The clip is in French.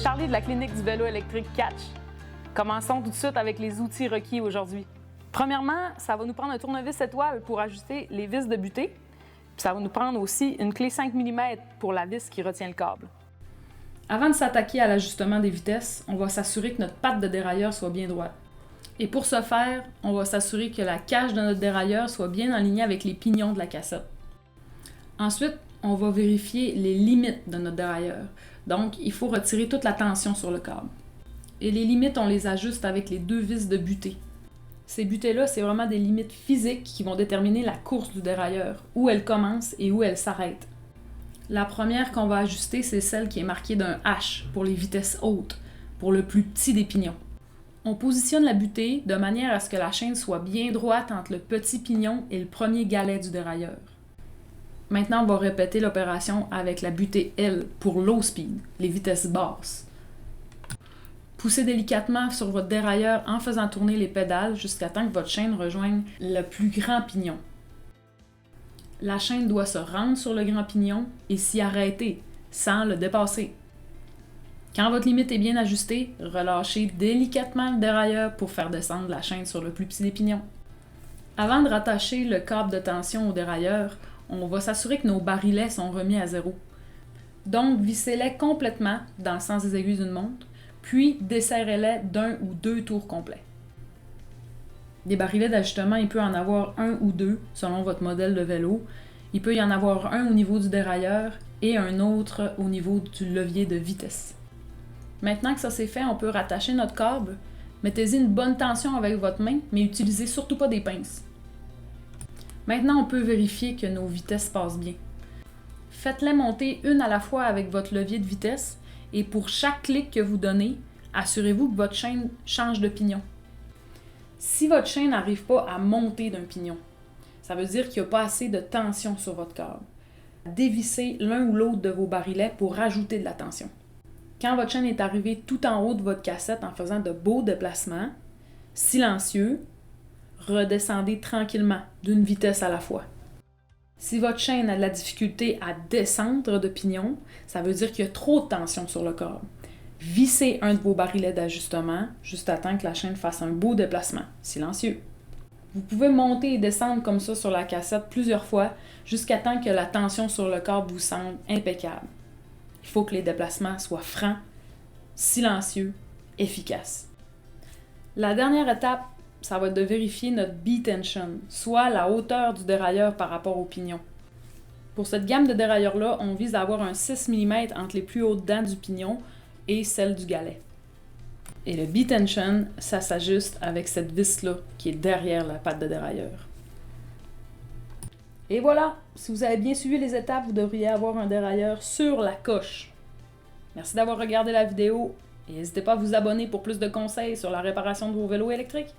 parler de la clinique du vélo électrique Catch. Commençons tout de suite avec les outils requis aujourd'hui. Premièrement, ça va nous prendre un tournevis étoile pour ajuster les vis de butée. Puis ça va nous prendre aussi une clé 5 mm pour la vis qui retient le câble. Avant de s'attaquer à l'ajustement des vitesses, on va s'assurer que notre patte de dérailleur soit bien droite. Et pour ce faire, on va s'assurer que la cage de notre dérailleur soit bien alignée avec les pignons de la cassette. Ensuite, on va vérifier les limites de notre dérailleur. Donc, il faut retirer toute la tension sur le câble. Et les limites, on les ajuste avec les deux vis de butée. Ces butées-là, c'est vraiment des limites physiques qui vont déterminer la course du dérailleur, où elle commence et où elle s'arrête. La première qu'on va ajuster, c'est celle qui est marquée d'un H pour les vitesses hautes, pour le plus petit des pignons. On positionne la butée de manière à ce que la chaîne soit bien droite entre le petit pignon et le premier galet du dérailleur. Maintenant, on va répéter l'opération avec la butée L pour low speed, les vitesses basses. Poussez délicatement sur votre dérailleur en faisant tourner les pédales jusqu'à temps que votre chaîne rejoigne le plus grand pignon. La chaîne doit se rendre sur le grand pignon et s'y arrêter, sans le dépasser. Quand votre limite est bien ajustée, relâchez délicatement le dérailleur pour faire descendre la chaîne sur le plus petit des pignons. Avant de rattacher le câble de tension au dérailleur, on va s'assurer que nos barilets sont remis à zéro. Donc, vissez-les complètement dans le sens des aiguilles d'une montre, puis desserrez-les d'un ou deux tours complets. Des barilets d'ajustement, il peut en avoir un ou deux selon votre modèle de vélo. Il peut y en avoir un au niveau du dérailleur et un autre au niveau du levier de vitesse. Maintenant que ça c'est fait, on peut rattacher notre câble. Mettez-y une bonne tension avec votre main, mais utilisez surtout pas des pinces. Maintenant, on peut vérifier que nos vitesses passent bien. Faites-les monter une à la fois avec votre levier de vitesse et pour chaque clic que vous donnez, assurez-vous que votre chaîne change de pignon. Si votre chaîne n'arrive pas à monter d'un pignon, ça veut dire qu'il n'y a pas assez de tension sur votre câble. Dévissez l'un ou l'autre de vos barilets pour rajouter de la tension. Quand votre chaîne est arrivée tout en haut de votre cassette en faisant de beaux déplacements, silencieux, redescendez tranquillement d'une vitesse à la fois. Si votre chaîne a de la difficulté à descendre de pignon, ça veut dire qu'il y a trop de tension sur le câble. Vissez un de vos barilets d'ajustement juste à temps que la chaîne fasse un beau déplacement, silencieux. Vous pouvez monter et descendre comme ça sur la cassette plusieurs fois jusqu'à temps que la tension sur le câble vous semble impeccable. Il faut que les déplacements soient francs, silencieux, efficaces. La dernière étape, ça va être de vérifier notre B-tension, soit la hauteur du dérailleur par rapport au pignon. Pour cette gamme de dérailleurs-là, on vise à avoir un 6 mm entre les plus hautes dents du pignon et celle du galet. Et le B-tension, ça s'ajuste avec cette vis-là qui est derrière la patte de dérailleur. Et voilà! Si vous avez bien suivi les étapes, vous devriez avoir un dérailleur sur la coche. Merci d'avoir regardé la vidéo et n'hésitez pas à vous abonner pour plus de conseils sur la réparation de vos vélos électriques.